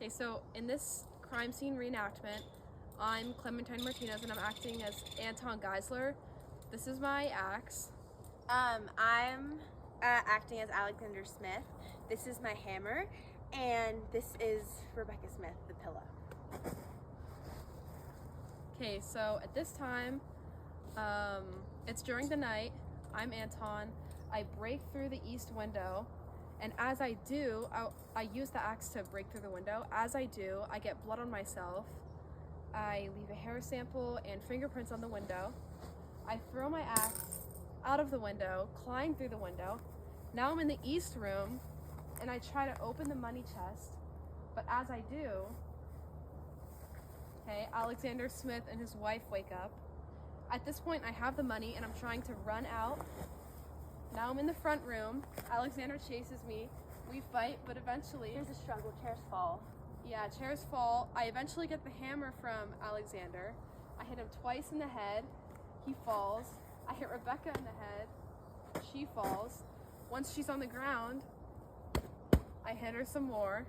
Okay, so in this crime scene reenactment, I'm Clementine Martinez and I'm acting as Anton Geisler. This is my axe. I'm acting as Alexander Smith. This is my hammer, and this is Rebecca Smith, the pillow. Okay, so at this time, it's during the night. I'm Anton. I break through the east window, and as I do, I use the axe to break through the window. As I do, I get blood on myself. I leave a hair sample and fingerprints on the window. I throw my axe out of the window, climb through the window. Now I'm in the east room, and I try to open the money chest, but as I do, Alexander Smith and his wife wake up. At this point, I have the money, and I'm trying to run out. Now I'm in the front room. Alexander chases me. We fight, but eventually... There's a struggle. Chairs fall. Yeah, chairs fall. I eventually get the hammer from Alexander. I hit him twice in the head. He falls. I hit Rebecca in the head. She falls. Once she's on the ground, I hit her some more.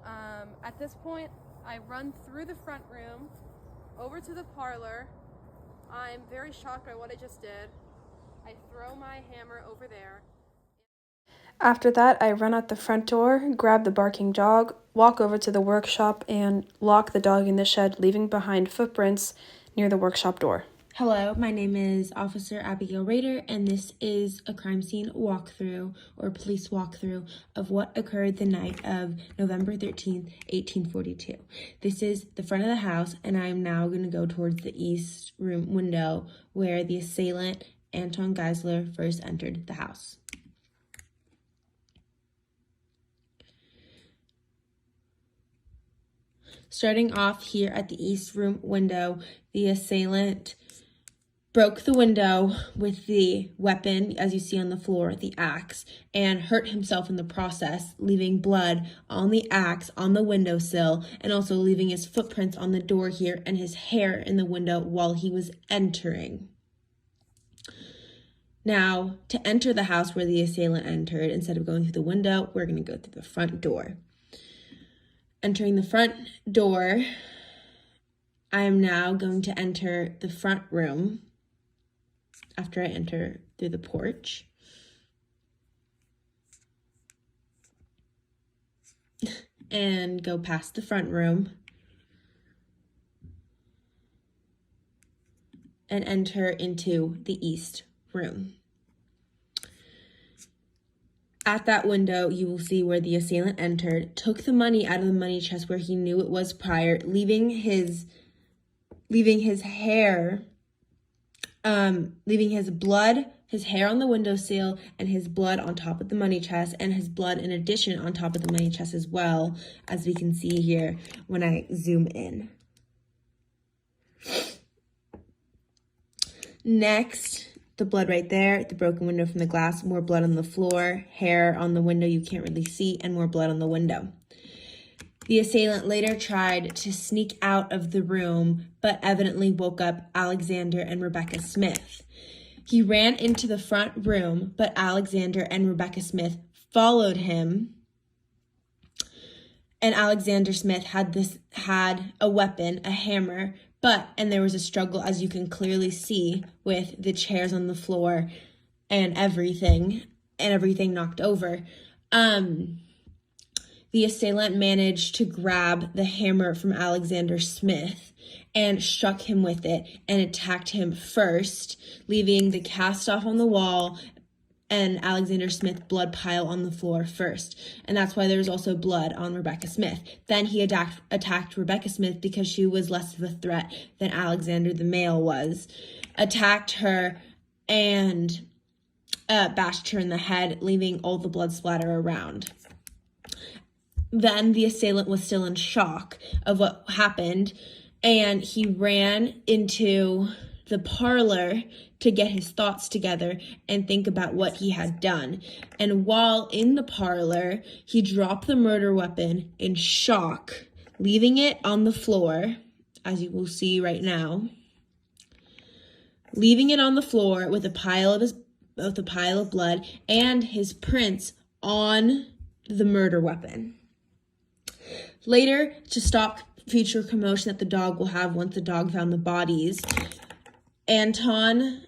At this point, I run through the front room, over to the parlor. I'm very shocked by what I just did. I throw my hammer over there. After that, I run out the front door, grab the barking dog, walk over to the workshop, and lock the dog in the shed, leaving behind footprints near the workshop door. Hello, my name is Officer Abigail Rader, and this is a crime scene walkthrough or police walkthrough of what occurred the night of November 13th, 1842. This is the front of the house, and I'm now going to go towards the east room window where the assailant, Anton Geisler, first entered the house. Starting off here at the east room window, the assailant broke the window with the weapon, as you see on the floor, the axe, and hurt himself in the process, leaving blood on the axe on the windowsill, and also leaving his footprints on the door here and his hair in the window while he was entering. Now, to enter the house where the assailant entered, instead of going through the window, we're going to go through the front door. Entering the front door, I am now going to enter the front room after I enter through the porch. And go past the front room and enter into the east room. At that window, you will see where the assailant entered, took the money out of the money chest where he knew it was prior, leaving his hair, leaving his blood, his hair on the windowsill, and his blood on top of the money chest, and his blood in addition on top of the money chest as well, as we can see here when I zoom in. Next, the blood right there, the broken window from the glass, more blood on the floor, hair on the window you can't really see, and more blood on the window. The assailant later tried to sneak out of the room, but evidently woke up Alexander and Rebecca Smith. He ran into the front room, but Alexander and Rebecca Smith followed him. And Alexander Smith had a weapon, a hammer, and there was a struggle, as you can clearly see, with the chairs on the floor and everything knocked over. The assailant managed to grab the hammer from Alexander Smith and struck him with it and attacked him first, leaving the cast off on the wall and Alexander Smith blood pile on the floor first. And that's why there's also blood on Rebecca Smith. Then he attacked Rebecca Smith because she was less of a threat than Alexander the male was. Attacked her and bashed her in the head, leaving all the blood splatter around. Then the assailant was still in shock of what happened, and he ran into the parlor to get his thoughts together and think about what he had done. And while in the parlor, he dropped the murder weapon in shock, leaving it on the floor, as you will see right now, leaving it on the floor with a pile of blood and his prints on the murder weapon. Later, to stop future commotion that the dog will have once the dog found the bodies, the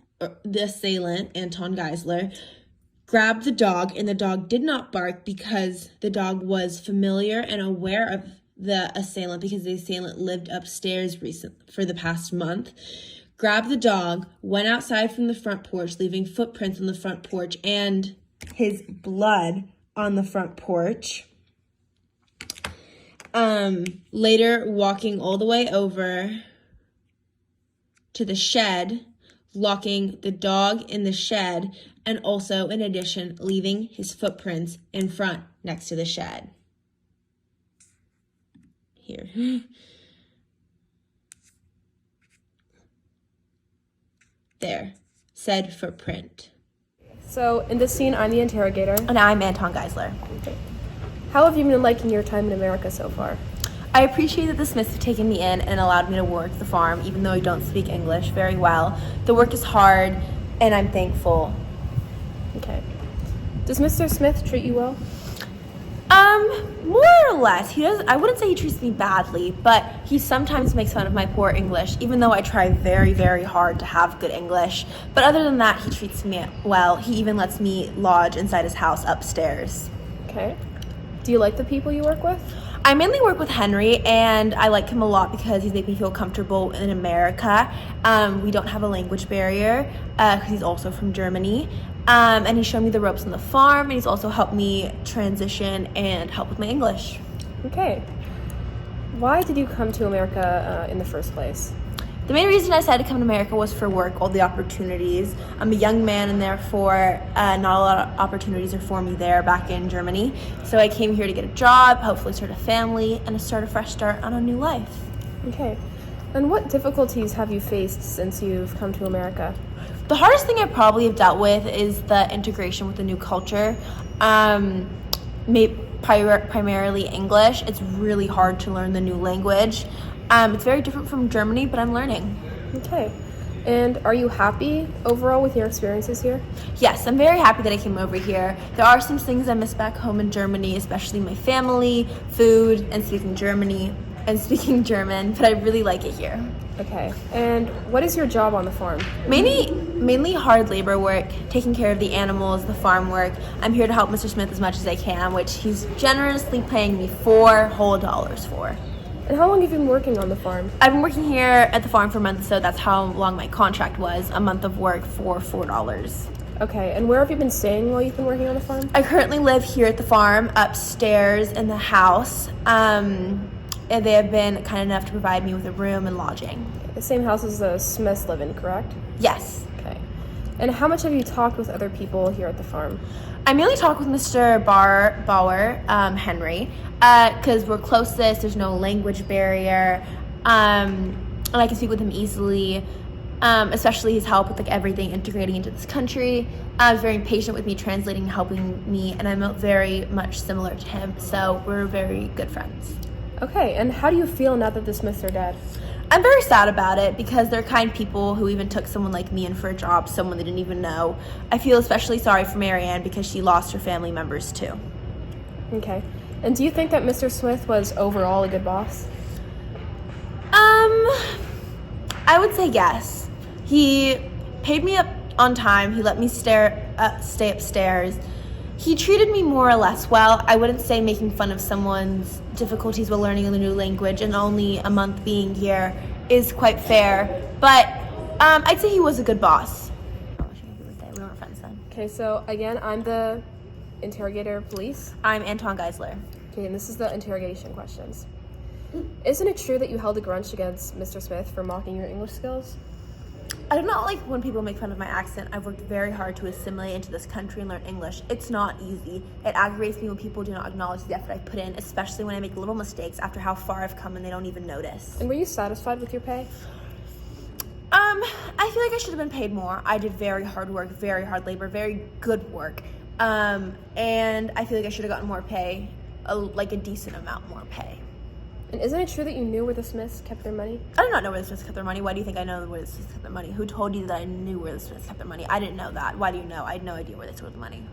assailant, Anton Geisler, grabbed the dog, and the dog did not bark because the dog was familiar and aware of the assailant because the assailant lived upstairs for the past month. Grabbed the dog, went outside from the front porch, leaving footprints on the front porch and his blood on the front porch. Later, walking all the way over to the shed, locking the dog in the shed, and also, in addition, leaving his footprints in front next to the shed. Here. There. Said footprint. So in this scene, I'm the interrogator. And I'm Anton Geisler. How have you been liking your time in America so far? I appreciate that the Smiths have taken me in and allowed me to work the farm, even though I don't speak English very well. The work is hard, and I'm thankful. Okay. Does Mr. Smith treat you well? More or less. He does. I wouldn't say he treats me badly, but he sometimes makes fun of my poor English, even though I try very, very hard to have good English. But other than that, he treats me well. He even lets me lodge inside his house upstairs. Okay. Do you like the people you work with? I mainly work with Henry, and I like him a lot because he's made me feel comfortable in America. We don't have a language barrier because he's also from Germany. And he's shown me the ropes on the farm, and he's also helped me transition and help with my English. Okay. Why did you come to America in the first place? The main reason I decided to come to America was for work, all the opportunities. I'm a young man, and therefore not a lot of opportunities are for me there back in Germany. So I came here to get a job, hopefully start a family, and to start a fresh start on a new life. Okay. And what difficulties have you faced since you've come to America? The hardest thing I probably have dealt with is the integration with the new culture. Primarily English. It's really hard to learn the new language. It's very different from Germany, but I'm learning. Okay. And are you happy overall with your experiences here? Yes, I'm very happy that I came over here. There are some things I miss back home in Germany, especially my family, food, and speaking German, but I really like it here. Okay. And what is your job on the farm? Mainly hard labor work, taking care of the animals, the farm work. I'm here to help Mr. Smith as much as I can, which he's generously paying me $4 whole for. And how long have you been working on the farm? I've been working here at the farm for a month, so that's how long my contract was, a month of work for $4. Okay, and where have you been staying while you've been working on the farm? I currently live here at the farm, upstairs in the house. And they have been kind enough to provide me with a room and lodging. The same house as the Smiths live in, correct? Yes. Okay. And how much have you talked with other people here at the farm? I mainly talk with Mr. Bauer, Henry, because we're closest, there's no language barrier, and I can speak with him easily, especially his help with everything integrating into this country. He's very patient with me, translating and helping me, and I'm very much similar to him, so we're very good friends. Okay, and how do you feel now that the Smiths are dead? I'm very sad about it because they're kind people who even took someone like me in for a job, someone they didn't even know. I feel especially sorry for Marianne because she lost her family members too. Okay. And do you think that Mr. Smith was overall a good boss? I would say yes. He paid me up on time. He let me stay upstairs. He treated me more or less well. I wouldn't say making fun of someone's difficulties while learning a new language and only a month being here is quite fair. But I'd say he was a good boss. We weren't friends then. Okay, so again, I'm the interrogator of police. I'm Anton Geisler. Okay, and this is the interrogation questions. Isn't it true that you held a grudge against Mr. Smith for mocking your English skills? I do not like when people make fun of my accent. I've worked very hard to assimilate into this country and learn English. It's not easy. It aggravates me when people do not acknowledge the effort I put in, especially when I make little mistakes after how far I've come and they don't even notice. And were you satisfied with your pay? I feel like I should have been paid more. I did very hard work, very hard labor, very good work. And I feel like I should have gotten more pay, like a decent amount more pay. And isn't it true that you knew where the Smiths kept their money? I do not know where the Smiths kept their money. Why do you think I know where the Smiths kept their money? Who told you that I knew where the Smiths kept their money? I didn't know that. Why do you know? I had no idea where they stored the money.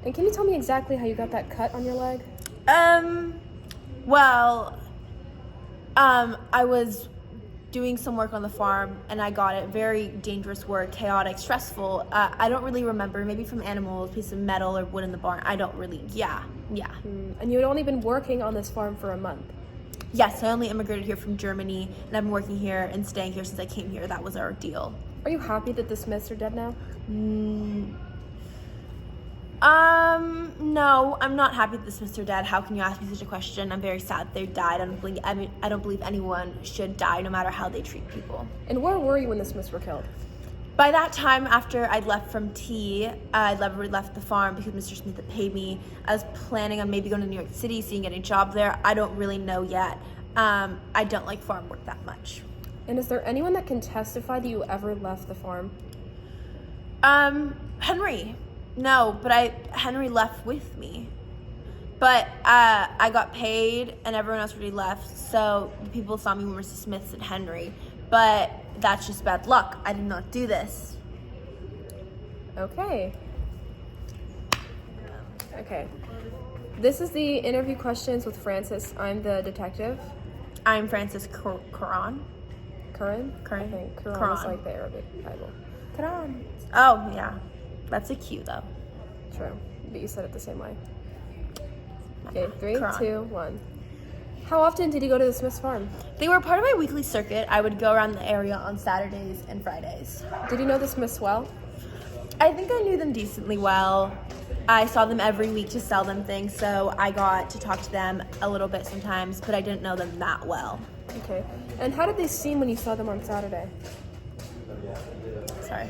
And can you tell me exactly how you got that cut on your leg? Well, I was doing some work on the farm and I got it. Very dangerous work, chaotic, stressful. I don't really remember, maybe from animals, piece of metal or wood in the barn. I don't really, yeah. And you had only been working on this farm for a month. Yes, I only immigrated here from Germany and I've been working here and staying here since I came here. That was our deal. Are you happy that the Smiths are dead now? No, I'm not happy that the Smiths are dead. How can you ask me such a question? I'm very sad they died. I don't believe anyone should die, no matter how they treat people. And where were you when the Smiths were killed? By that time, after I'd left from tea, I'd already left the farm because Mr. Smith had paid me. I was planning on maybe going to New York City, seeing any job there. I don't really know yet. I don't like farm work that much. And is there anyone that can testify that you ever left the farm? Henry. No, but Henry left with me. But I got paid and everyone else already left, so the people saw me when Mrs. Smith said Henry. But that's just bad luck. I did not do this. Okay. This is the interview questions with Francis. I'm the detective. I'm Francis Quran. Curran? Curran. I think Quran Quran. is like the Arabic Bible. Quran. Oh, yeah. That's a Q, though. True. But you said it the same way. Okay, 3, Quran. 2, 1. How often did you go to the Smiths farm? They were part of my weekly circuit. I would go around the area on Saturdays and Fridays. Did you know the Smiths well? I think I knew them decently well. I saw them every week to sell them things, so I got to talk to them a little bit sometimes, but I didn't know them that well. Okay. And how did they seem when you saw them on Saturday? Sorry.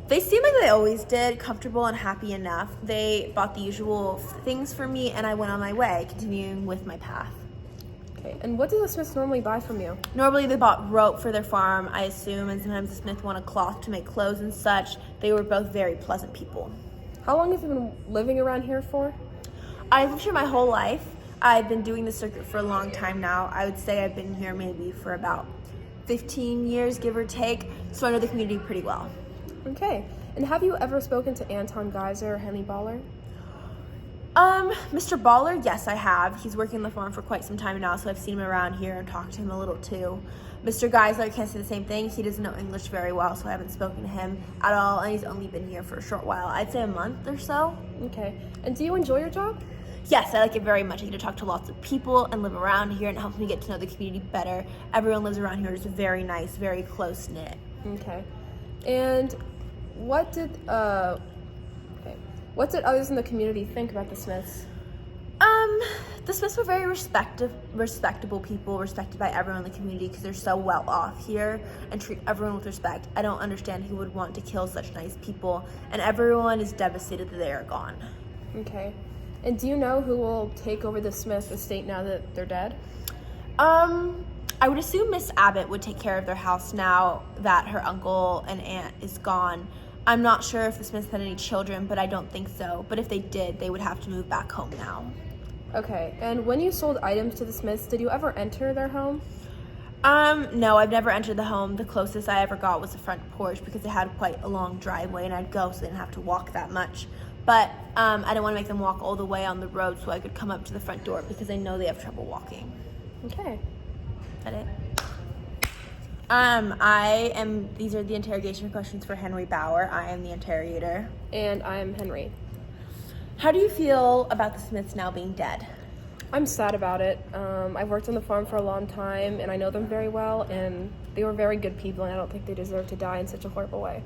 They seemed like they always did, comfortable and happy enough. They bought the usual things for me, and I went on my way, continuing with my path. Okay. And what do the Smiths normally buy from you? Normally, they bought rope for their farm, I assume, and sometimes the Smith wanted cloth to make clothes and such. They were both very pleasant people. How long have you been living around here for? I've lived here my whole life. I've been doing the circuit for a long time now. I would say I've been here maybe for about 15 years, give or take, so I know the community pretty well. Okay. And have you ever spoken to Anton Geiser or Henry Baller? Mr. Baller, yes, I have. He's working on the farm for quite some time now, so I've seen him around here and talked to him a little too. Mr. Geisler, I can't say the same thing. He doesn't know English very well, so I haven't spoken to him at all, and he's only been here for a short while. I'd say a month or so. Okay. And do you enjoy your job? Yes, I like it very much. I get to talk to lots of people and live around here, and it helps me get to know the community better. Everyone lives around here is very nice, very close-knit. Okay. And what did others in the community think about the Smiths? The Smiths were very respectable people, respected by everyone in the community because they're so well off here and treat everyone with respect. I don't understand who would want to kill such nice people, and everyone is devastated that they are gone. Okay. And do you know who will take over the Smith estate now that they're dead? I would assume Miss Abbott would take care of their house now that her uncle and aunt is gone. I'm not sure if the Smiths had any children, but I don't think so. But if they did, they would have to move back home now. Okay. And when you sold items to the Smiths, did you ever enter their home? No, I've never entered the home. The closest I ever got was the front porch because it had quite a long driveway and I'd go so they didn't have to walk that much. But I didn't want to make them walk all the way on the road so I could come up to the front door because I know they have trouble walking. Okay. Is that it? These are the interrogation questions for Henry Bauer. I am the interrogator. And I'm Henry. How do you feel about the Smiths now being dead? I'm sad about it. I've worked on the farm for a long time, and I know them very well, and they were very good people, and I don't think they deserve to die in such a horrible way.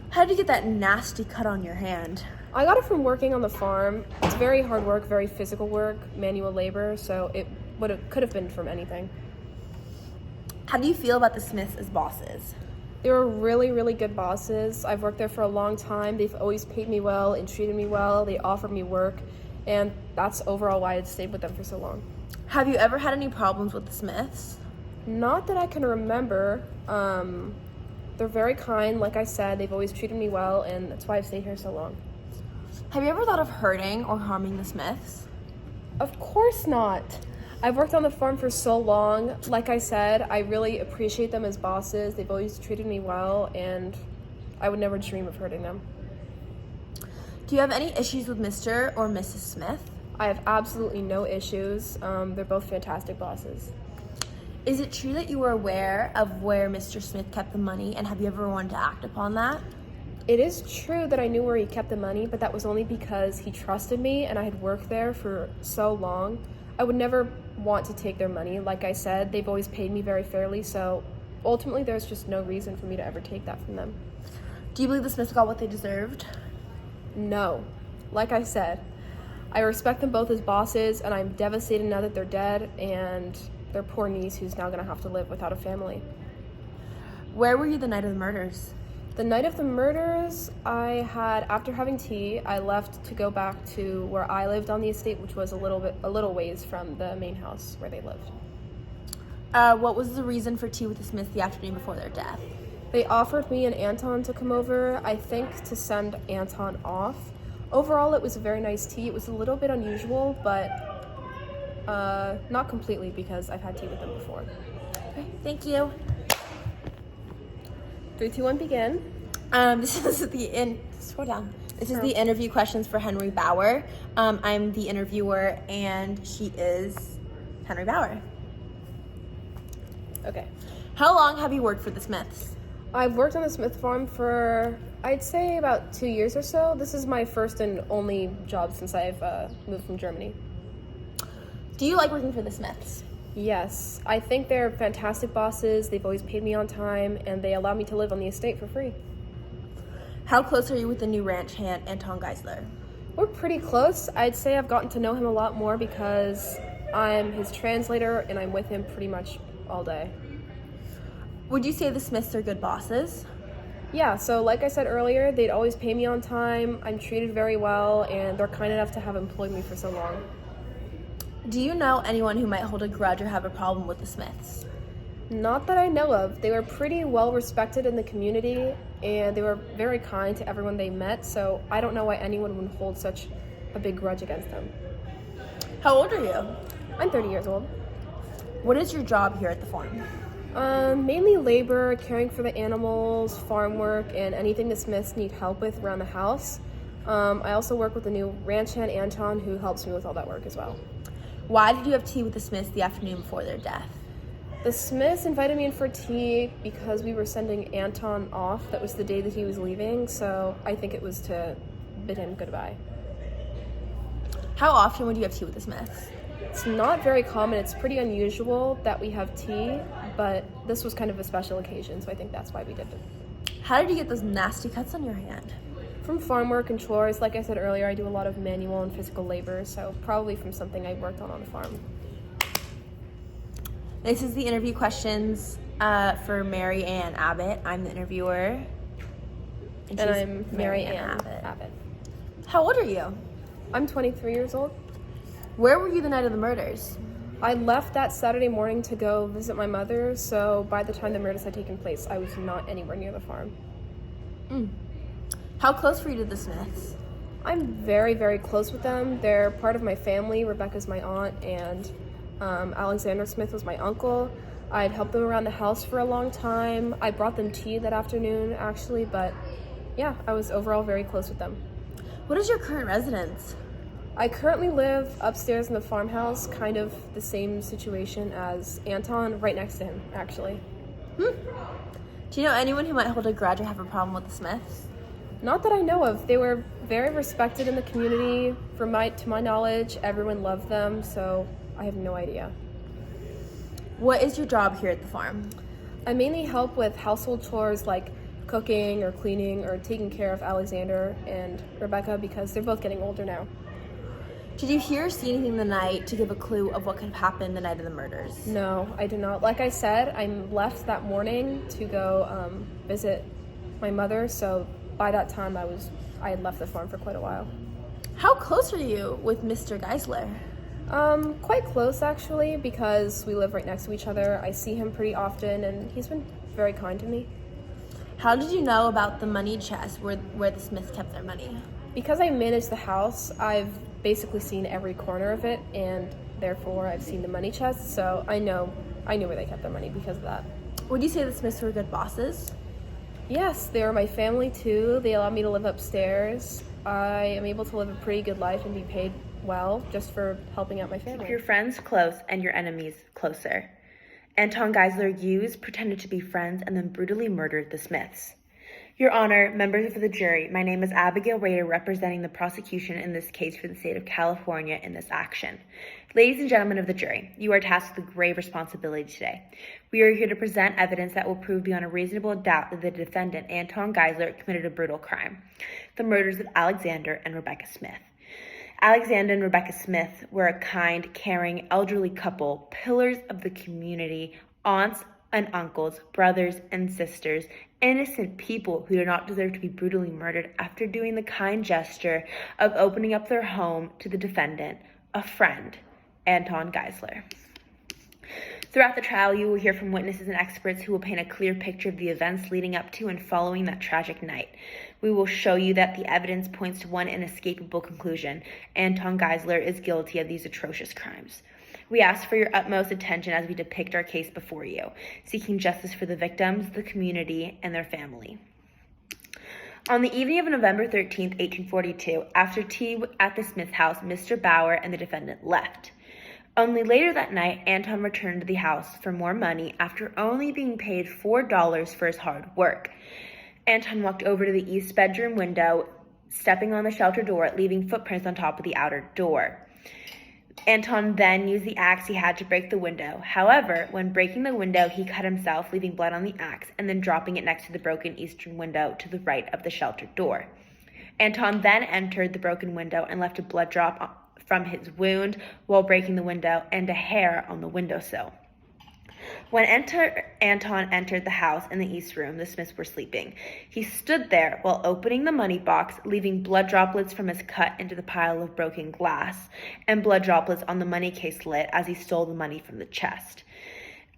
How did you get that nasty cut on your hand? I got it from working on the farm. It's very hard work, very physical work, manual labor, so it could have been from anything. How do you feel about the Smiths as bosses? They were really, really good bosses. I've worked there for a long time. They've always paid me well and treated me well. They offered me work, and that's overall why I stayed with them for so long. Have you ever had any problems with the Smiths? Not that I can remember. They're very kind. Like I said, they've always treated me well, and that's why I've stayed here so long. Have you ever thought of hurting or harming the Smiths? Of course not. I've worked on the farm for so long. Like I said, I really appreciate them as bosses. They've always treated me well, and I would never dream of hurting them. Do you have any issues with Mr. or Mrs. Smith? I have absolutely no issues. They're both fantastic bosses. Is it true that you were aware of where Mr. Smith kept the money, and have you ever wanted to act upon that? It is true that I knew where he kept the money, but that was only because he trusted me and I had worked there for so long. I would never want to take their money. Like I said, they've always paid me very fairly, so ultimately there's just no reason for me to ever take that from them. Do you believe the Smiths got what they deserved? No. Like I said, I respect them both as bosses, and I'm devastated now that they're dead and their poor niece who's now going to have to live without a family. Where were you the night of the murders? The night of the murders, after having tea, I left to go back to where I lived on the estate, which was a little ways from the main house where they lived. What was the reason for tea with the Smiths the afternoon before their death? They offered me and Anton to come over, I think to send Anton off. Overall, it was a very nice tea. It was a little bit unusual, but not completely because I've had tea with them before. Okay, thank you. 3, 2, 1, begin. This is scroll down. This is the interview questions for Henry Bauer. I'm the interviewer, and she is Henry Bauer. Okay. How long have you worked for the Smiths? I've worked on the Smith farm for, I'd say, about 2 years or so. This is my first and only job since I've moved from Germany. Do you like working for the Smiths? Yes, I think they're fantastic bosses. They've always paid me on time, and they allow me to live on the estate for free. How close are you with the new ranch hand, Anton Geisler? We're pretty close. I'd say I've gotten to know him a lot more because I'm his translator, and I'm with him pretty much all day. Would you say the Smiths are good bosses? Yeah, so like I said earlier, they'd always pay me on time. I'm treated very well, and they're kind enough to have employed me for so long. Do you know anyone who might hold a grudge or have a problem with the Smiths? Not that I know of. They were pretty well respected in the community, and they were very kind to everyone they met, so I don't know why anyone would hold such a big grudge against them. How old are you? I'm 30 years old. What is your job here at the farm? Mainly labor, caring for the animals, farm work, and anything the Smiths need help with around the house. I also work with the new ranch hand, Anton, who helps me with all that work as well. Why did you have tea with the Smiths the afternoon before their death? The Smiths invited me in for tea because we were sending Anton off. That was the day that he was leaving, so I think it was to bid him goodbye. How often would you have tea with the Smiths? It's not very common. It's pretty unusual that we have tea, but this was kind of a special occasion, so I think that's why we did it. How did you get those nasty cuts on your hand? From farm work and chores. Like I said earlier, I do a lot of manual and physical labor, so probably from something I worked on the farm. This is the interview questions for Mary Ann Abbott. I'm the interviewer. And I'm Mary Ann Abbott. How old are you? I'm 23 years old. Where were you the night of the murders? I left that Saturday morning to go visit my mother, so by the time the murders had taken place, I was not anywhere near the farm. How close were you to the Smiths? I'm very, very close with them. They're part of my family. Rebecca's my aunt, and Alexander Smith was my uncle. I'd helped them around the house for a long time. I brought them tea that afternoon, actually, but yeah, I was overall very close with them. What is your current residence? I currently live upstairs in the farmhouse, kind of the same situation as Anton, right next to him, actually. Do you know anyone who might hold a grudge or have a problem with the Smiths? Not that I know of. They were very respected in the community. To my knowledge, everyone loved them, so I have no idea. What is your job here at the farm? I mainly help with household chores like cooking or cleaning or taking care of Alexander and Rebecca because they're both getting older now. Did you hear or see anything the night to give a clue of what could have happened the night of the murders? No, I did not. Like I said, I left that morning to go visit my mother, so by that time I had left the farm for quite a while. How close are you with Mr. Geisler? Quite close actually, because we live right next to each other. I see him pretty often, and he's been very kind to me. How did you know about the money chest where the Smiths kept their money? Because I manage the house, I've basically seen every corner of it, and therefore I've seen the money chest, so I knew where they kept their money because of that. Would you say the Smiths were good bosses? Yes, they were my family too. They allowed me to live upstairs. I am able to live a pretty good life and be paid well just for helping out my family. Keep your friends close and your enemies closer. Anton Geisler used, pretended to be friends, and then brutally murdered the Smiths. Your Honor, members of the jury, my name is Abigail Rader, representing the prosecution in this case for the state of California in this action. Ladies and gentlemen of the jury, you are tasked with a grave responsibility today. We are here to present evidence that will prove beyond a reasonable doubt that the defendant, Anton Geisler, committed a brutal crime, the murders of Alexander and Rebecca Smith. Alexander and Rebecca Smith were a kind, caring, elderly couple, pillars of the community, aunts and uncles, brothers and sisters, innocent people who do not deserve to be brutally murdered after doing the kind gesture of opening up their home to the defendant, a friend, Anton Geisler. Throughout the trial, you will hear from witnesses and experts who will paint a clear picture of the events leading up to and following that tragic night. We will show you that the evidence points to one inescapable conclusion: Anton Geisler is guilty of these atrocious crimes. We ask for your utmost attention as we depict our case before you, seeking justice for the victims, the community, and their family. On the evening of November 13th, 1842, after tea at the Smith house, Mr. Bauer and the defendant left. Only later that night, Anton returned to the house for more money after only being paid $4 for his hard work. Anton walked over to the east bedroom window, stepping on the shelter door, leaving footprints on top of the outer door. Anton then used the axe he had to break the window. However, when breaking the window, he cut himself, leaving blood on the axe, and then dropping it next to the broken eastern window to the right of the shelter door. Anton then entered the broken window and left a blood drop from his wound while breaking the window and a hair on the windowsill. When Anton entered the house in the east room, the Smiths were sleeping. He stood there while opening the money box, leaving blood droplets from his cut into the pile of broken glass and blood droplets on the money case lid as he stole the money from the chest.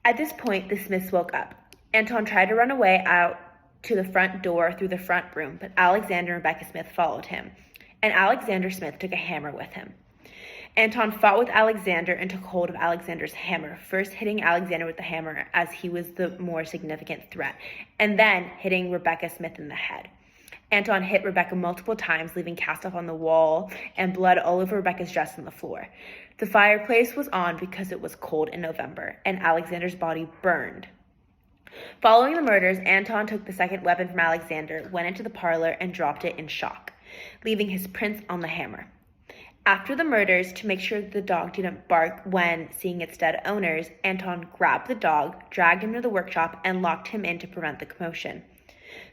At this point, the Smiths woke up. Anton tried to run away out to the front door through the front room, but Alexander and Rebecca Smith followed him, and Alexander Smith took a hammer with him. Anton fought with Alexander and took hold of Alexander's hammer, first hitting Alexander with the hammer as he was the more significant threat, and then hitting Rebecca Smith in the head. Anton hit Rebecca multiple times, leaving cast off on the wall and blood all over Rebecca's dress on the floor. The fireplace was on because it was cold in November, and Alexander's body burned. Following the murders, Anton took the second weapon from Alexander, went into the parlor, and dropped it in shock, leaving his prints on the hammer. After the murders, to make sure the dog didn't bark when seeing its dead owners, Anton grabbed the dog, dragged him to the workshop, and locked him in to prevent the commotion.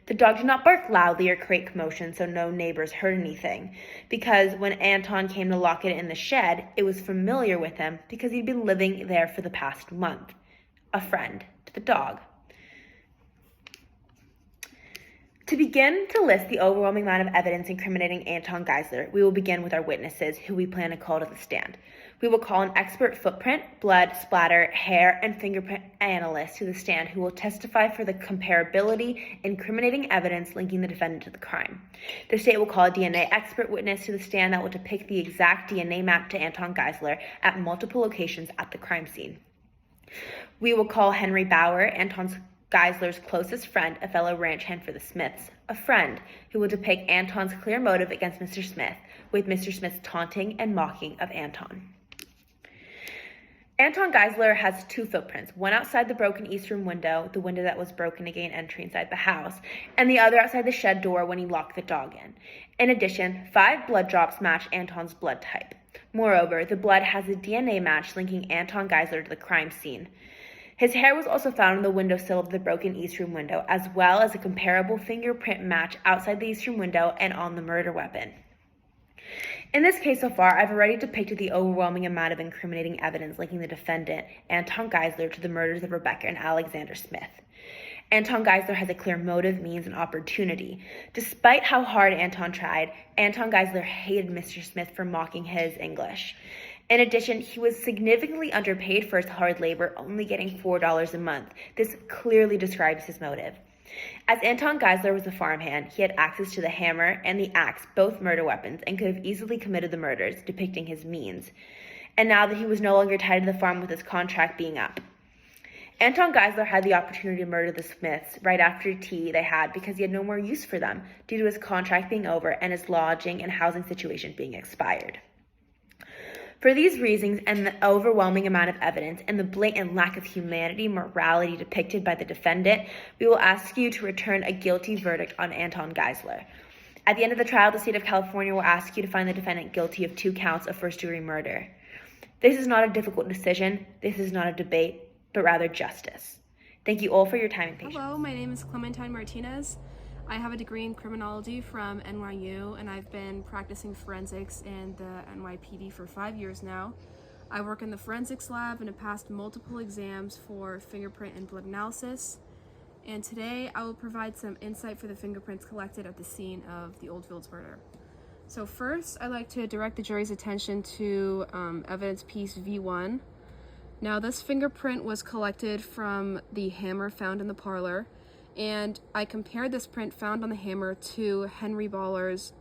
The dog did not bark loudly or create commotion, so no neighbors heard anything, because when Anton came to lock it in the shed, it was familiar with him because he'd been living there for the past month. A friend to the dog. To begin to list the overwhelming amount of evidence incriminating Anton Geisler, we will begin with our witnesses, who we plan to call to the stand. We will call an expert footprint, blood, splatter, hair, and fingerprint analyst to the stand who will testify for the comparability, incriminating evidence linking the defendant to the crime. The state will call a DNA expert witness to the stand that will depict the exact DNA map to Anton Geisler at multiple locations at the crime scene. We will call Henry Bauer, Anton Geisler's closest friend, a fellow ranch hand for the Smiths, a friend who will depict Anton's clear motive against Mr. Smith, with Mr. Smith's taunting and mocking of Anton. Anton Geisler has two footprints, one outside the broken east room window, the window that was broken to gain entry inside the house, and the other outside the shed door when he locked the dog in. In addition, 5 blood drops match Anton's blood type. Moreover, the blood has a DNA match linking Anton Geisler to the crime scene. His hair was also found on the windowsill of the broken east room window, as well as a comparable fingerprint match outside the east room window and on the murder weapon. In this case so far, I've already depicted the overwhelming amount of incriminating evidence linking the defendant, Anton Geisler, to the murders of Rebecca and Alexander Smith. Anton Geisler has a clear motive, means, and opportunity. Despite how hard Anton tried, Anton Geisler hated Mr. Smith for mocking his English. In addition, he was significantly underpaid for his hard labor, only getting $4 a month. This clearly describes his motive. As Anton Geisler was a farmhand, he had access to the hammer and the axe, both murder weapons, and could have easily committed the murders, depicting his means. And now that he was no longer tied to the farm with his contract being up. Anton Geisler had the opportunity to murder the Smiths right after tea they had because he had no more use for them due to his contract being over and his lodging and housing situation being expired. For these reasons and the overwhelming amount of evidence and the blatant lack of humanity, morality depicted by the defendant, we will ask you to return a guilty verdict on Anton Geisler. At the end of the trial, the state of California will ask you to find the defendant guilty of 2 counts of first-degree murder. This is not a difficult decision. This is not a debate, but rather justice. Thank you all for your time and patience. Hello, my name is Clementine Martinez. I have a degree in criminology from NYU, and I've been practicing forensics in the NYPD for 5 years now. I work in the forensics lab and have passed multiple exams for fingerprint and blood analysis. And today I will provide some insight for the fingerprints collected at the scene of the Oldfields murder. So first, I'd like to direct the jury's attention to evidence piece V1. Now, this fingerprint was collected from the hammer found in the parlor, and I compared this print found on the hammer to Henry Baller's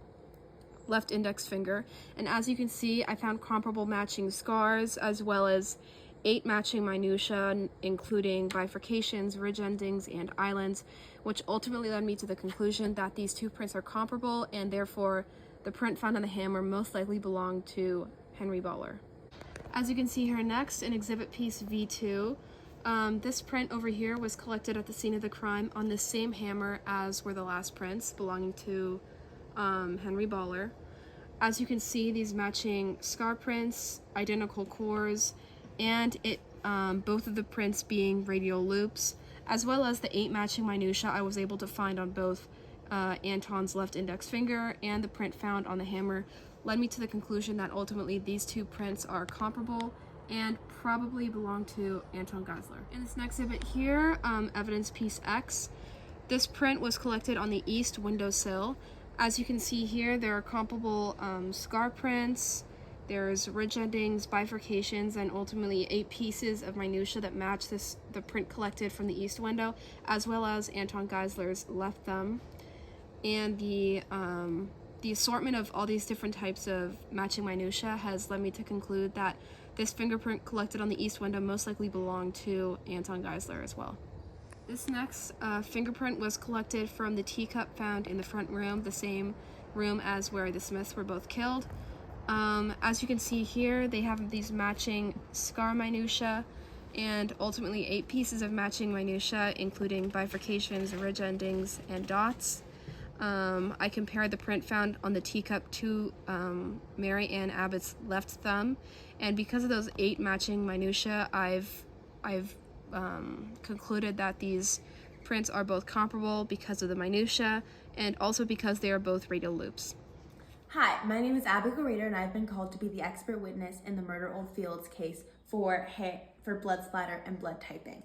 left index finger. And as you can see, I found comparable matching scars as well as 8 matching minutiae, including bifurcations, ridge endings, and islands, which ultimately led me to the conclusion that these 2 prints are comparable, and therefore the print found on the hammer most likely belonged to Henry Baller. As you can see here next in exhibit piece V2, this print over here was collected at the scene of the crime on the same hammer as were the last prints belonging to Henry Baller. As you can see, these matching scar prints, identical cores, and both of the prints being radial loops, as well as the 8 matching minutiae I was able to find on both Anton's left index finger and the print found on the hammer, led me to the conclusion that ultimately these 2 prints are comparable and probably belong to Anton Geisler. In this next exhibit here, evidence piece X, this print was collected on the east windowsill. As you can see here, there are comparable scar prints, there's ridge endings, bifurcations, and ultimately 8 pieces of minutiae that match the print collected from the east window, as well as Anton Geisler's left thumb. And the assortment of all these different types of matching minutiae has led me to conclude that this fingerprint collected on the east window most likely belonged to Anton Geisler as well. This next fingerprint was collected from the teacup found in the front room, the same room as where the Smiths were both killed. As you can see here, they have these matching scar minutiae and ultimately 8 pieces of matching minutiae, including bifurcations, ridge endings, and dots. I compared the print found on the teacup to Mary Ann Abbott's left thumb, and because of those 8 matching minutiae, I've concluded that these prints are both comparable because of the minutiae and also because they are both radial loops. Hi, my name is Abigail Rader, and I've been called to be the expert witness in the Murder Oldfields case for blood splatter and blood typing.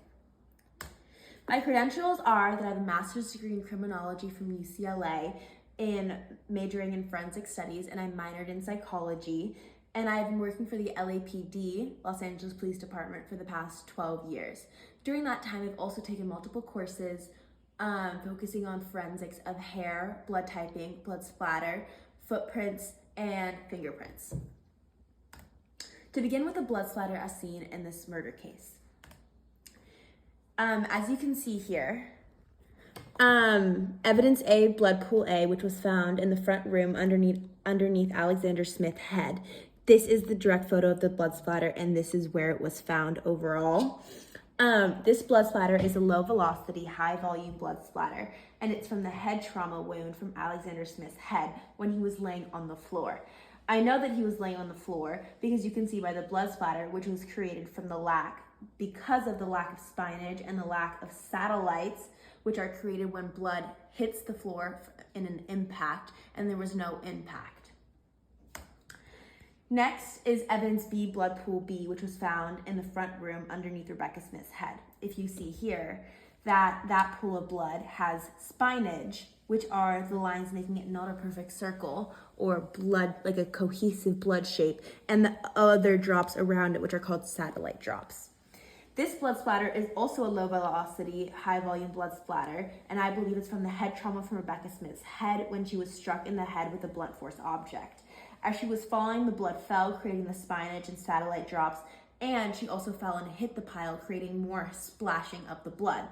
My credentials are that I have a master's degree in criminology from UCLA, in majoring in forensic studies, and I minored in psychology, and I've been working for the LAPD, Los Angeles Police Department, for the past 12 years. During that time, I've also taken multiple courses focusing on forensics of hair, blood typing, blood splatter, footprints, and fingerprints. To begin with the blood splatter as seen in this murder case. As you can see here, evidence A, blood pool A, which was found in the front room underneath Alexander Smith's head. This is the direct photo of the blood splatter, and this is where it was found overall. This blood splatter is a low velocity, high volume blood splatter, and it's from the head trauma wound from Alexander Smith's head when he was laying on the floor. I know that he was laying on the floor because you can see by the blood splatter, which was created from because of the lack of spinach and the lack of satellites, which are created when blood hits the floor in an impact, and there was no impact. Next is evidence B, blood pool B, which was found in the front room underneath Rebecca Smith's head. If you see here, that pool of blood has spinach, which are the lines making it not a perfect circle or blood, like a cohesive blood shape, and the other drops around it, which are called satellite drops. This blood splatter is also a low velocity, high volume blood splatter, and I believe it's from the head trauma from Rebecca Smith's head when she was struck in the head with a blunt force object. As she was falling, the blood fell, creating the spinach and satellite drops, And she also fell and hit the pile, creating more splashing of the blood.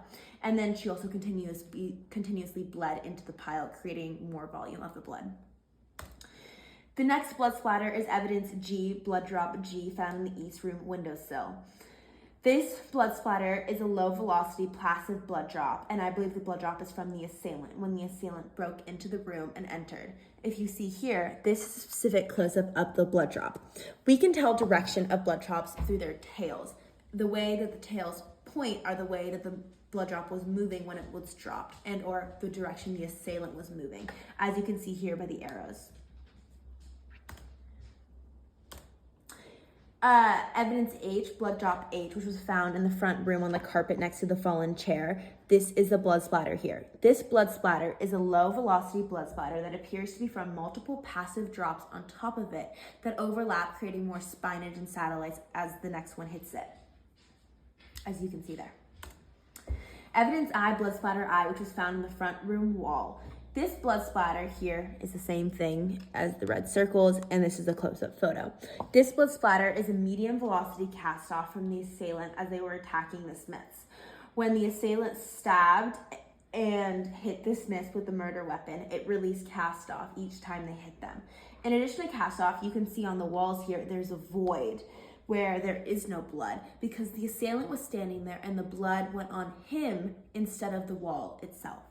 And then she also continuously bled into the pile, creating more volume of the blood. The next blood splatter is evidence G, blood drop G, found in the East Room windowsill. This blood splatter is a low velocity passive blood drop, and I believe the blood drop is from the assailant when the assailant broke into the room and entered. If you see here, this is a specific close-up of the blood drop. We can tell direction of blood drops through their tails. The way that the tails point are the way that the blood drop was moving when it was dropped, and or the direction the assailant was moving, as you can see here by the arrows. Evidence H, blood drop H, which was found in the front room on the carpet next to the fallen chair. This is the blood splatter here. This blood splatter is a low velocity blood splatter that appears to be from multiple passive drops on top of it that overlap, creating more spinach and satellites as the next one hits it, as you can see there. Evidence I, blood splatter I, which was found in the front room wall. This blood splatter here is the same thing as the red circles, and this is a close-up photo. This blood splatter is a medium velocity cast off from the assailant as they were attacking the Smiths. When the assailant stabbed and hit the Smiths with the murder weapon, it released cast off each time they hit them. In addition to cast off, you can see on the walls here, there's a void where there is no blood because the assailant was standing there and the blood went on him instead of the wall itself.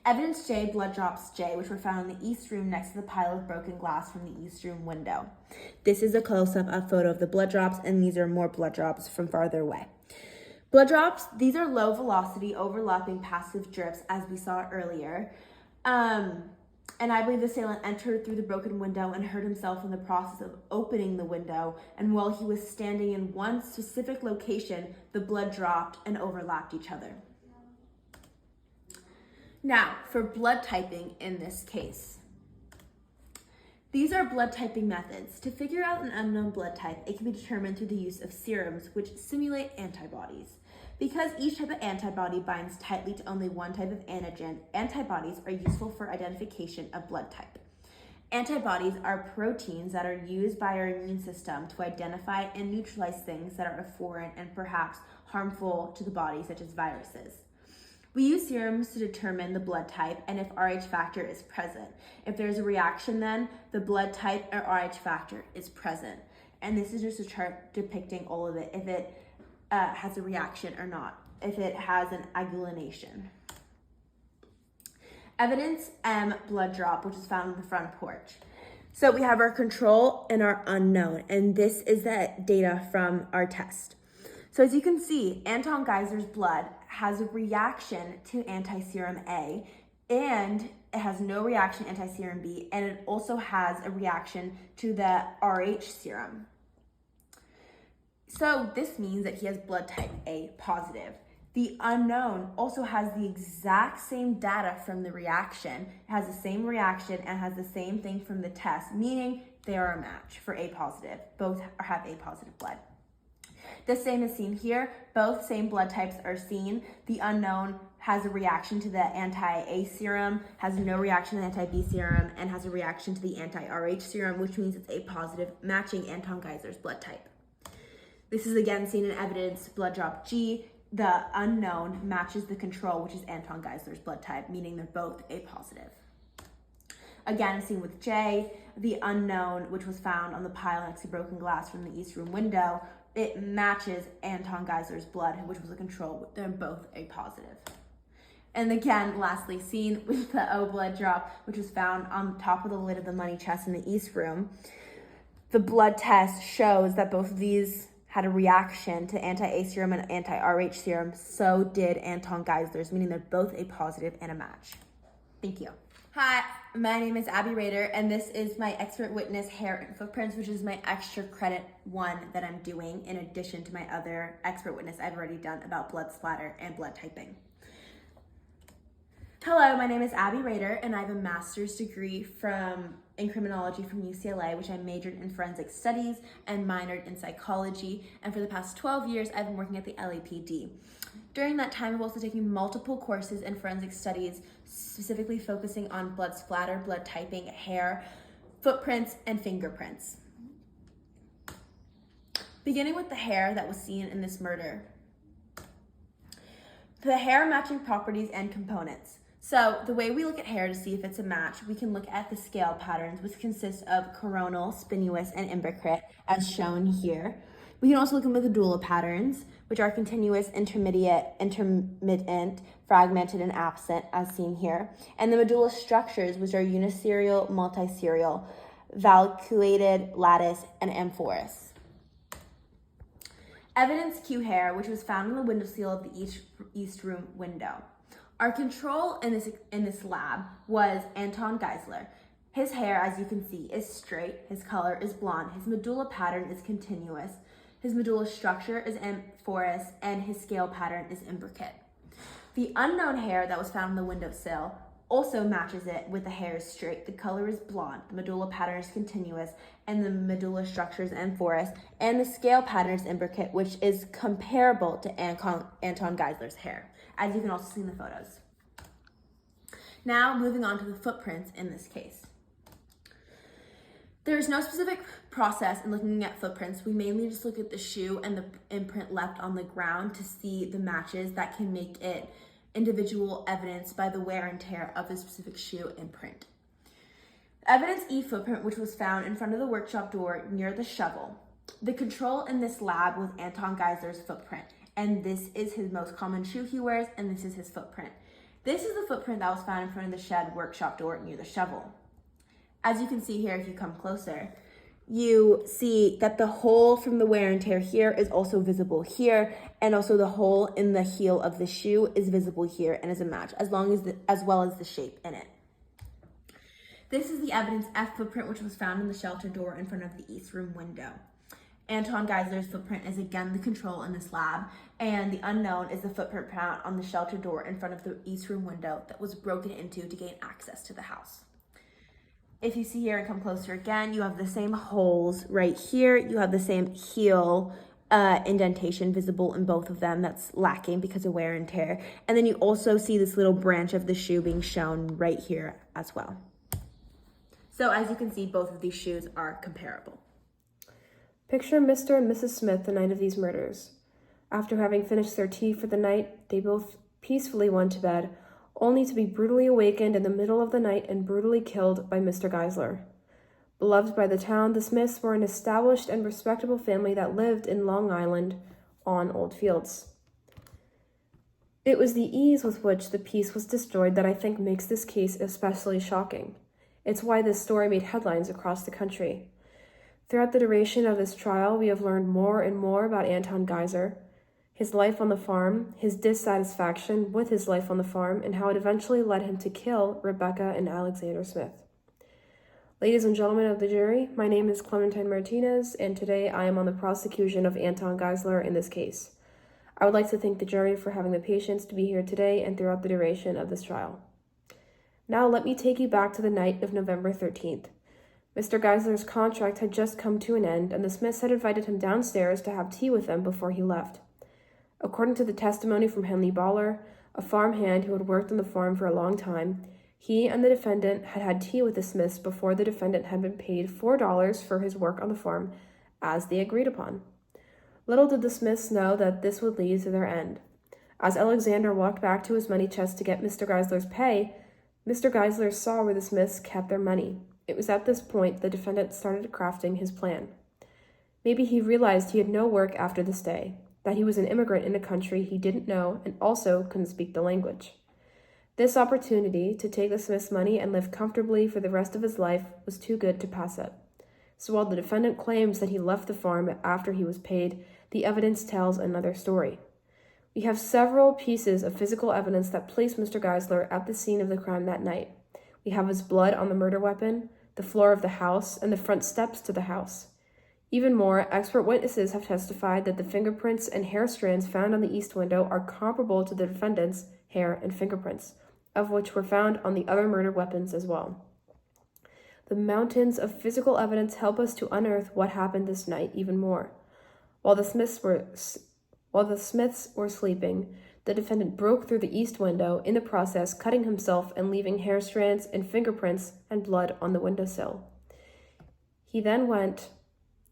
Evidence J, blood drops J, which were found in the East Room next to the pile of broken glass from the East Room window. This is a close-up of photo of the blood drops, and these are more blood drops from farther away. Blood drops, these are low velocity overlapping passive drips as we saw earlier. And I believe the assailant entered through the broken window and hurt himself in the process of opening the window. And while he was standing in one specific location, the blood dropped and overlapped each other. Now, for blood typing in this case. These are blood typing methods. To figure out an unknown blood type, it can be determined through the use of serums, which simulate antibodies. Because each type of antibody binds tightly to only one type of antigen, antibodies are useful for identification of blood type. Antibodies are proteins that are used by our immune system to identify and neutralize things that are foreign and perhaps harmful to the body, such as viruses. We use serums to determine the blood type and if Rh factor is present. If there's a reaction, then the blood type or Rh factor is present. And this is just a chart depicting all of it, if it has a reaction or not, if it has an agglutination. Evidence M, blood drop, which is found on the front porch. So we have our control and our unknown, and this is the data from our test. So as you can see, Anton Geiser's blood has a reaction to anti-serum A, and it has no reaction to anti-serum B, and it also has a reaction to the Rh serum. So this means that he has blood type A positive. The unknown also has the exact same data from the reaction. It has the same reaction and has the same thing from the test, meaning they are a match for A positive. Both have A positive blood. The same is seen here. Both same blood types are seen. The unknown has a reaction to the anti-A serum, has no reaction to the anti-B serum, and has a reaction to the anti-Rh serum, which means it's A positive, matching Anton Geiser's blood type. This is again seen in evidence blood drop G. The unknown matches the control, which is Anton Geiser's blood type, meaning they're both A positive. Again, seen with J, the unknown, which was found on the pile next to broken glass from the East Room window, it matches Anton Geiser's blood, which was a control. They're both A positive. And again, lastly, seen with the O blood drop, which was found on top of the lid of the money chest in the East Room. The blood test shows that both of these had a reaction to anti-A serum and anti-Rh serum. So did Anton Geiser's, meaning they're both A positive and a match. Thank you. Hi, my name is Abby Rader, and this is my expert witness hair and footprints, which is my extra credit one that I'm doing in addition to my other expert witness I've already done about blood splatter and blood typing. Hello, my name is Abby Rader, and I have a master's degree in criminology from UCLA, which I majored in forensic studies and minored in psychology. And for the past 12 years, I've been working at the LAPD. During that time, I've also taken multiple courses in forensic studies, specifically focusing on blood splatter, blood typing, hair, footprints, and fingerprints. Beginning with the hair that was seen in this murder. The hair matching properties and components. So the way we look at hair to see if it's a match, we can look at the scale patterns, which consist of coronal, spinuous, and imbricate, as shown here. We can also look at the medulla patterns, which are continuous, intermittent, fragmented, and absent, as seen here. And the medulla structures, which are uniserial, multiserial, valculated, lattice, and amorphous. Evidence Q hair, which was found on the windowsill of the East Room window. Our control in this lab was Anton Geisler. His hair, as you can see, is straight, his color is blonde, his medulla pattern is continuous, his medulla structure is amorphous, and his scale pattern is imbricate. The unknown hair that was found on the windowsill also matches it with the hair is straight, the color is blonde, the medulla pattern is continuous, and the medulla structure is amorphous, and the scale pattern is imbricate, which is comparable to Anton Geisler's hair, as you can also see in the photos. Now, moving on to the footprints in this case. There is no specific process in looking at footprints. We mainly just look at the shoe and the imprint left on the ground to see the matches that can make it individual evidence by the wear and tear of the specific shoe imprint. Evidence E footprint, which was found in front of the workshop door near the shovel. The control in this lab was Anton Geisler's footprint, and this is his most common shoe he wears, and this is his footprint. This is the footprint that was found in front of the shed workshop door near the shovel. As you can see here, if you come closer, you see that the hole from the wear and tear here is also visible here, and also the hole in the heel of the shoe is visible here and is a match, as well as the shape in it. This is the evidence F footprint, which was found in the shelter door in front of the East Room window. Anton Geisler's footprint is again the control in this lab, and the unknown is the footprint found on the shelter door in front of the East Room window that was broken into to gain access to the house. If you see here and come closer again, you have the same holes right here. You have the same heel indentation visible in both of them that's lacking because of wear and tear. And then you also see this little branch of the shoe being shown right here as well. So as you can see, both of these shoes are comparable. Picture Mr. and Mrs. Smith the night of these murders. After having finished their tea for the night, they both peacefully went to bed, only to be brutally awakened in the middle of the night and brutally killed by Mr. Geisler. Beloved by the town, the Smiths were an established and respectable family that lived in Long Island on Old Fields. It was the ease with which the peace was destroyed that I think makes this case especially shocking. It's why this story made headlines across the country. Throughout the duration of this trial, we have learned more and more about Anton Geisler, his life on the farm, his dissatisfaction with his life on the farm, and how it eventually led him to kill Rebecca and Alexander Smith. Ladies and gentlemen of the jury, my name is Clementine Martinez, and today I am on the prosecution of Anton Geisler in this case. I would like to thank the jury for having the patience to be here today and throughout the duration of this trial. Now let me take you back to the night of November 13th. Mr. Geisler's contract had just come to an end, and the Smiths had invited him downstairs to have tea with them before he left. According to the testimony from Henley Baller, a farmhand who had worked on the farm for a long time, he and the defendant had had tea with the Smiths before the defendant had been paid $4 for his work on the farm, as they agreed upon. Little did the Smiths know that this would lead to their end. As Alexander walked back to his money chest to get Mr. Geisler's pay, Mr. Geisler saw where the Smiths kept their money. It was at this point the defendant started crafting his plan. Maybe he realized he had no work after this day, that he was an immigrant in a country he didn't know and also couldn't speak the language. This opportunity to take the Smiths' money and live comfortably for the rest of his life was too good to pass up. So while the defendant claims that he left the farm after he was paid, the evidence tells another story. We have several pieces of physical evidence that place Mr. Geisler at the scene of the crime that night. We have his blood on the murder weapon, the floor of the house, and the front steps to the house. Even more, expert witnesses have testified that the fingerprints and hair strands found on the east window are comparable to the defendant's hair and fingerprints, of which were found on the other murder weapons as well. The mountains of physical evidence help us to unearth what happened this night even more. While the Smiths were sleeping, the defendant broke through the east window, in the process cutting himself and leaving hair strands and fingerprints and blood on the windowsill. He then went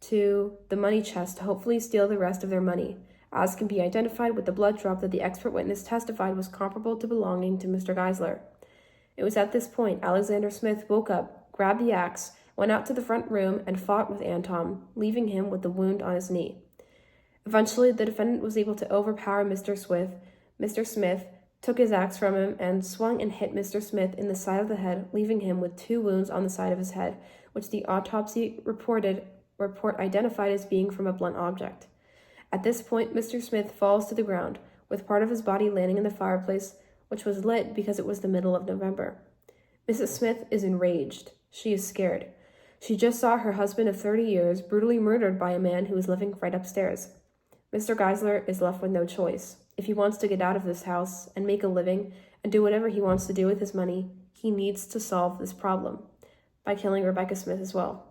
to the money chest to hopefully steal the rest of their money, as can be identified with the blood drop that the expert witness testified was comparable to belonging to Mr. Geisler. It was at this point Alexander Smith woke up, grabbed the axe, went out to the front room, and fought with Anton, leaving him with the wound on his knee. Eventually, the defendant was able to overpower Mr. Smith. Mr. Smith took his axe from him and swung and hit Mr. Smith in the side of the head, leaving him with 2 wounds on the side of his head, which the autopsy report identified as being from a blunt object. At this point, Mr. Smith falls to the ground, with part of his body landing in the fireplace, which was lit because it was the middle of November. Mrs. Smith is enraged. She is scared. She just saw her husband of 30 years brutally murdered by a man who was living right upstairs. Mr. Geisler is left with no choice. If he wants to get out of this house and make a living and do whatever he wants to do with his money, he needs to solve this problem by killing Rebecca Smith as well.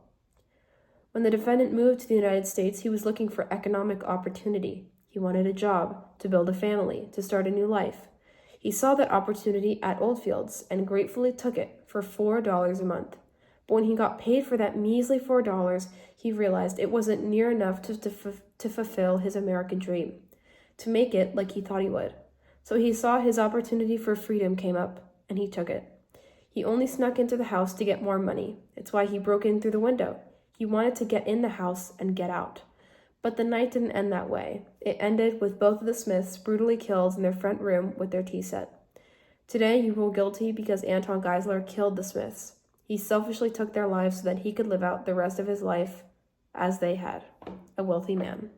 When the defendant moved to the United States, he was looking for economic opportunity. He wanted a job, to build a family, to start a new life. He saw that opportunity at Oldfields and gratefully took it for $4 a month. But when he got paid for that measly $4, he realized it wasn't near enough to fulfill his American dream, to make it like he thought he would. So he saw his opportunity for freedom came up, and he took it. He only snuck into the house to get more money. It's why he broke in through the window. He wanted to get in the house and get out. But the night didn't end that way. It ended with both of the Smiths brutally killed in their front room with their tea set. Today, you rule guilty because Anton Geisler killed the Smiths. He selfishly took their lives so that he could live out the rest of his life as they had, a wealthy man.